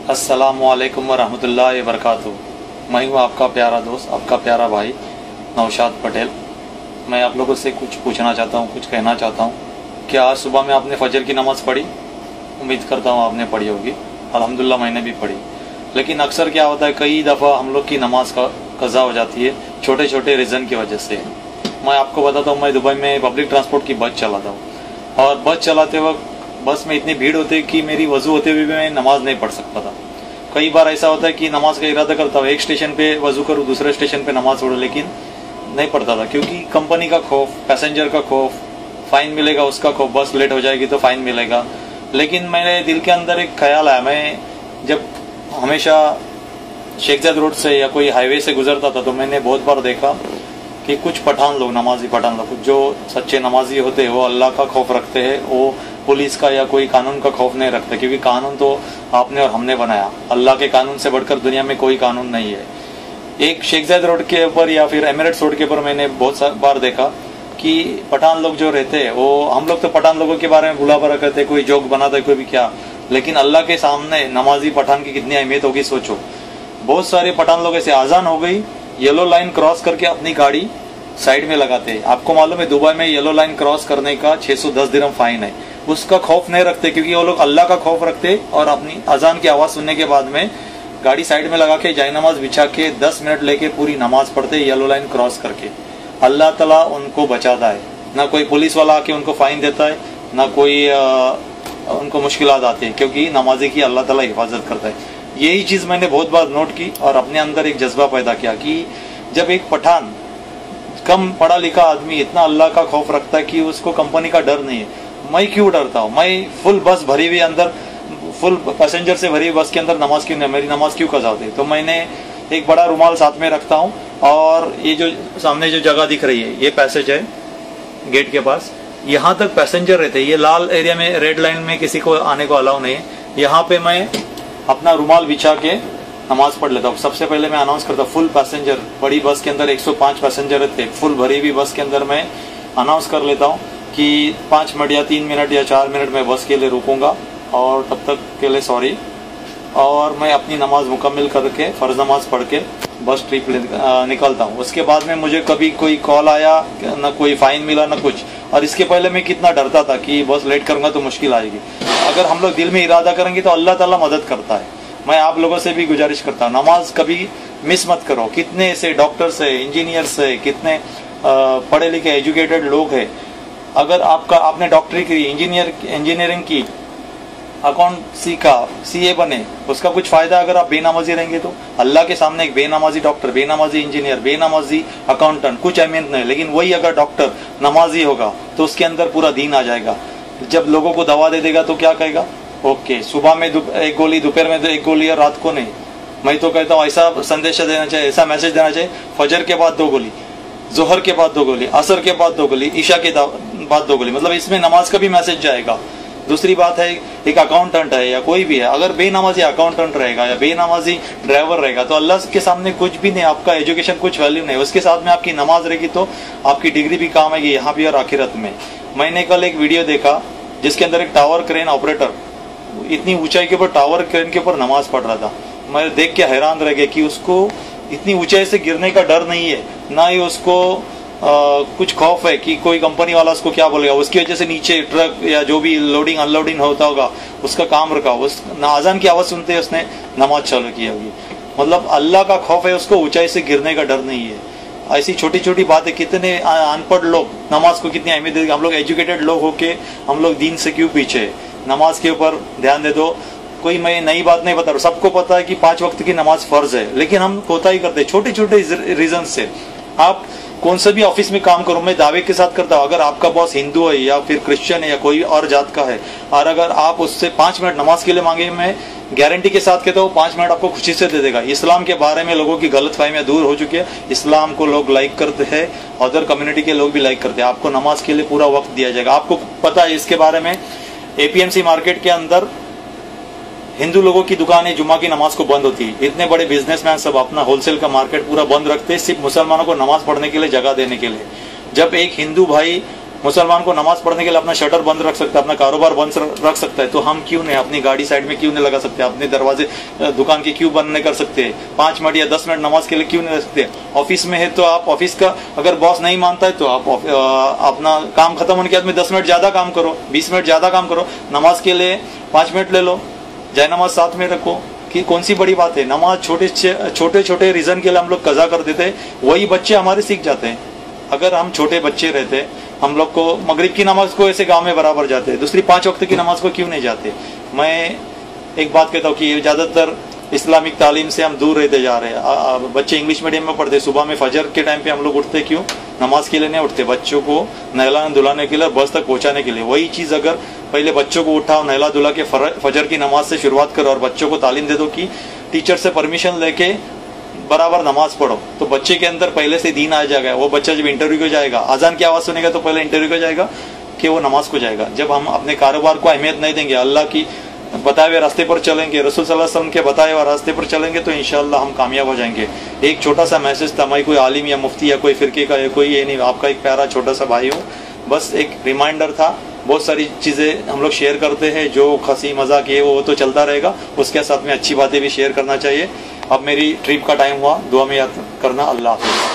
अस्सलामुअलैकुम वरहमतुल्लाहि वबरकातुहू। मैं हूँ आपका प्यारा दोस्त, आपका प्यारा भाई नौशाद पटेल। मैं आप लोगों से कुछ पूछना चाहता हूँ, कुछ कहना चाहता हूँ। क्या आज सुबह में आपने फजर की नमाज़ पढ़ी? उम्मीद करता हूँ आपने पढ़ी होगी। अल्हम्दुलिल्लाह मैंने भी पढ़ी। लेकिन अक्सर क्या होता है, कई दफ़ा हम लोग की नमाज का कज़ा हो जाती है छोटे छोटे रीज़न की वजह से। मैं आपको बताता हूँ, मैं दुबई में पब्लिक ट्रांसपोर्ट की बस चलाता हूँ और बस चलाते वक्त बस में इतनी भीड़ होती है कि मेरी वजू होते हुए भी मैं नमाज नहीं पढ़ सकता था। कई बार ऐसा होता है कि नमाज का इरादा करता हूँ, एक स्टेशन पे वजू करूँ, दूसरे स्टेशन पे नमाज पढ़ूँ, लेकिन नहीं पढ़ता था क्योंकि कंपनी का खौफ, पैसेंजर का खौफ, फाइन मिलेगा उसका खौफ, बस लेट हो जाएगी तो फाइन मिलेगा। लेकिन मेरे दिल के अंदर एक ख्याल आया, मैं जब हमेशा शेख ज़ायद रोड से या कोई हाईवे से गुजरता था तो मैंने बहुत बार देखा कि कुछ पठान लोग, नमाजी पठान लोग, जो सच्चे नमाजी होते हैं वो अल्लाह का खौफ रखते हैं, वो पुलिस का या कोई कानून का खौफ नहीं रखते, क्योंकि कानून तो आपने और हमने बनाया। अल्लाह के कानून से बढ़कर दुनिया में कोई कानून नहीं है। एक शेख ज़ायद रोड के ऊपर या फिर एमिरेट्स रोड के ऊपर मैंने बहुत बार देखा कि पठान लोग जो रहते हैं, वो हम लोग तो पठान लोगों के बारे में बुला भरा करते हैं, कोई जोक बनाता है, कोई भी क्या, लेकिन अल्लाह के सामने नमाजी पठान की कितनी अहमियत होगी सोचो। बहुत सारे पठान लोग ऐसे, आजान हो गई, येलो लाइन क्रॉस करके अपनी गाड़ी साइड में लगाते हैं। आपको मालूम है दुबई में येलो लाइन क्रॉस करने का 610 दिरहम फाइन है। उसका खौफ नहीं रखते क्योंकि वो लोग अल्लाह का खौफ रखते और अपनी अजान की आवाज सुनने के बाद में गाड़ी साइड में लगा के जाय नमाज बिछा के 10 मिनट लेके पूरी नमाज पढ़ते येलो लाइन क्रॉस करके। अल्लाह ताला उनको बचाता है, ना कोई पुलिस वाला आके उनको फाइन देता है, ना कोई उनको मुश्किलात आती है, क्योंकि नमाजी की अल्लाह ताला हिफाजत करता है। यही चीज मैंने बहुत बार नोट की और अपने अंदर एक जज्बा पैदा किया कि जब एक पठान, कम पढ़ा लिखा आदमी इतना अल्लाह का खौफ रखता है कि उसको कंपनी का डर नहीं है, मैं क्यों डरता हूँ? मैं फुल बस भरी हुई अंदर, फुल पैसेंजर से भरी बस के अंदर नमाज क्यों नहीं, मेरी नमाज क्यों कज़ा होती? तो मैंने एक बड़ा रुमाल साथ में रखता हूँ और ये जो सामने जो जगह दिख रही है, ये पैसेज है गेट के पास, यहाँ तक पैसेंजर रहते हैं। ये लाल एरिया में, रेड लाइन में किसी को आने को अलाउ नहीं है। यहाँ पे मैं अपना रुमाल बिछा के नमाज पढ़ लेता हूँ। सबसे पहले मैं अनाउंस करता हूँ, फुल पैसेंजर, बड़ी बस के अंदर 105 पैसेंजर रहते, फुल भरी हुई बस के अंदर मैं अनाउंस कर लेता हूँ कि 5 मिनट या 3 मिनट या 4 मिनट में बस के लिए रुकूंगा और तब तक के लिए सॉरी। और मैं अपनी नमाज मुकम्मल करके फर्ज नमाज पढ़ के बस ट्रिप निकलता हूँ। उसके बाद में मुझे कभी कोई कॉल आया, ना कोई फाइन मिला, ना कुछ। और इसके पहले मैं कितना डरता था कि बस लेट करूंगा तो मुश्किल आएगी। अगर हम लोग दिल में इरादा करेंगे तो अल्लाह ताला मदद करता है। मैं आप लोगों से भी गुजारिश करता हूँ, नमाज कभी मिस मत करो। कितने ऐसे डॉक्टर्स है, इंजीनियर्स है, कितने पढ़े लिखे एजुकेटेड लोग हैं। अगर आपने डॉक्टरी की, इंजीनियरिंग की, अकाउंट सीखा, सीए बने, उसका कुछ फायदा अगर आप बेनमाजी रहेंगे तो? अल्लाह के सामने एक बेनमाजी डॉक्टर, बेनमाजी इंजीनियर, बेनमाजी अकाउंटेंट कुछ अहमियत नहीं, लेकिन वही अगर डॉक्टर नमाजी होगा तो उसके अंदर पूरा दीन आ जाएगा। जब लोगों को दवा दे देगा तो क्या कहेगा? ओके, सुबह में एक गोली, दोपहर में एक गोली और रात को नहीं। मैं तो कहता हूँ ऐसा संदेश देना चाहिए, ऐसा मैसेज देना चाहिए, फजर के बाद 2 गोली, जोहर के बाद 2 गोली, असर के बाद 2 गोली, ईशा के बाद 2 गोली, मतलब इसमें नमाज का भी मैसेज जाएगा। दूसरी बात है, एक अकाउंटेंट है या कोई भी है, अगर बेनमाजी अकाउंटेंट रहेगा या बेनमाजी ड्राइवर रहेगा तो अल्लाह के सामने कुछ भी नहीं, आपका एजुकेशन कुछ वैल्यू नहीं। उसके साथ में आपकी नमाज रहेगी तो आपकी डिग्री भी काम आएगी यहाँ भी और आखिरत में। मैंने कल एक वीडियो देखा जिसके अंदर एक टावर क्रेन ऑपरेटर इतनी ऊंचाई के ऊपर टावर क्रेन के ऊपर नमाज पढ़ रहा था। मैं देख के हैरान रह गया कि उसको इतनी ऊंचाई से गिरने का डर नहीं है, ना ही उसको कुछ खौफ है कि कोई कंपनी वाला उसको क्या बोलेगा। उसकी वजह से नीचे ट्रक या जो भी लोडिंग अनलोडिंग होता होगा उसका काम रुका, उस आजान की आवाज सुनते उसने नमाज चालू की होगी। मतलब अल्लाह का खौफ है, उसको ऊंचाई से गिरने का डर नहीं है। ऐसी छोटी छोटी बातें, कितने अनपढ़ लोग नमाज को कितनी अहमियत देते, हम लोग एजुकेटेड लोग होके हम लोग दीन से क्यों पीछे? नमाज के ऊपर ध्यान दे दो। कोई मैं नई बात नहीं बता रहा, सबको पता है कि 5 वक्त की नमाज फर्ज है, लेकिन हम कोताही करते हैं छोटे छोटे रीजन से। आप कौन से भी ऑफिस में काम करो, मैं दावे के साथ करता हूँ, अगर आपका बॉस हिंदू है या फिर क्रिश्चियन है या कोई और जात का है, और अगर आप उससे 5 मिनट नमाज के लिए मांगे, मैं गारंटी के साथ कहता हूँ 5 मिनट आपको खुशी से दे देगा। इस्लाम के बारे में लोगों की गलतफहमियां दूर हो चुकी है। इस्लाम को लोग लाइक करते हैं, अदर कम्युनिटी के लोग भी लाइक करते हैं। आपको नमाज के लिए पूरा वक्त दिया जाएगा। आपको पता है इसके बारे में, एपीएमसी मार्केट के अंदर हिंदू लोगों की दुकानें जुम्मा की नमाज को बंद होती है। इतने बड़े बिजनेसमैन सब अपना होलसेल का मार्केट पूरा बंद रखते हैं सिर्फ मुसलमानों को नमाज पढ़ने के लिए, जगह देने के लिए। जब एक हिंदू भाई मुसलमान को नमाज पढ़ने के लिए अपना शटर बंद रख सकता है, अपना कारोबार बंद रख सकता है, तो हम क्यों नहीं अपनी गाड़ी साइड में क्यों नहीं लगा सकते, अपने दरवाजे दुकान के क्यों बंद नहीं कर सकते, 5 मिनट या 10 मिनट नमाज के लिए क्यों नहीं रख सकते। ऑफिस में है तो आप ऑफिस का अगर बॉस नहीं मानता है तो आप अपना काम खत्म होने के बाद में 10 मिनट ज्यादा काम करो, 20 मिनट ज्यादा काम करो, नमाज के लिए 5 मिनट ले लो, जय नमाज साथ में रखो, कि कौन सी बड़ी बात है। नमाज छोटे छोटे रीजन के लिए हम लोग कजा कर देते हैं, वही बच्चे हमारे सीख जाते हैं। अगर हम छोटे बच्चे रहते, हम लोग को मगरिब की नमाज को ऐसे गांव में बराबर जाते हैं, दूसरी 5 वक्त की नमाज को क्यों नहीं जाते। मैं एक बात कहता हूँ कि ज्यादातर इस्लामिक तालीम से हम दूर रहते जा रहे हैं। बच्चे इंग्लिश मीडियम में पढ़ते, सुबह में फजर के टाइम पे हम लोग उठते, क्यों? नमाज के लिए नहीं उठते, बच्चों को नहलाने धुलाने के लिए, बस तक पहुंचाने के लिए। वही चीज अगर पहले बच्चों को उठाओ, नहला धुला के फजर की नमाज से शुरुआत करो और बच्चों को तालीम दे दो कि टीचर से परमिशन लेके बराबर नमाज पढ़ो, तो बच्चे के अंदर पहले से दीन आ जाएगा। वो बच्चा जब इंटरव्यू को जाएगा, अजान की आवाज सुनेगा तो पहले इंटरव्यू को जाएगा कि वो नमाज को जाएगा। जब हम अपने कारोबार को अहमियत नहीं देंगे, अल्लाह की बताए हुए रास्ते पर चलेंगे, रसूल सल्लल्लाहु अलैहि वसल्लम के बताए हुए रास्ते पर चलेंगे, तो इंशाअल्लाह हम कामयाब हो जाएंगे। एक छोटा सा मैसेज था, मैं कोई आलिम या मुफ्ती या कोई फिरके का या कोई ये नहीं, आपका एक प्यारा छोटा सा भाई हूँ, बस एक रिमाइंडर था। बहुत सारी चीजें हम लोग शेयर करते हैं, जो हंसी मजाक ये वो तो चलता रहेगा, उसके साथ में अच्छी बातें भी शेयर करना चाहिए। अब मेरी ट्रिप का टाइम हुआ, दुआ में याद करना। अल्लाह हाफिज़।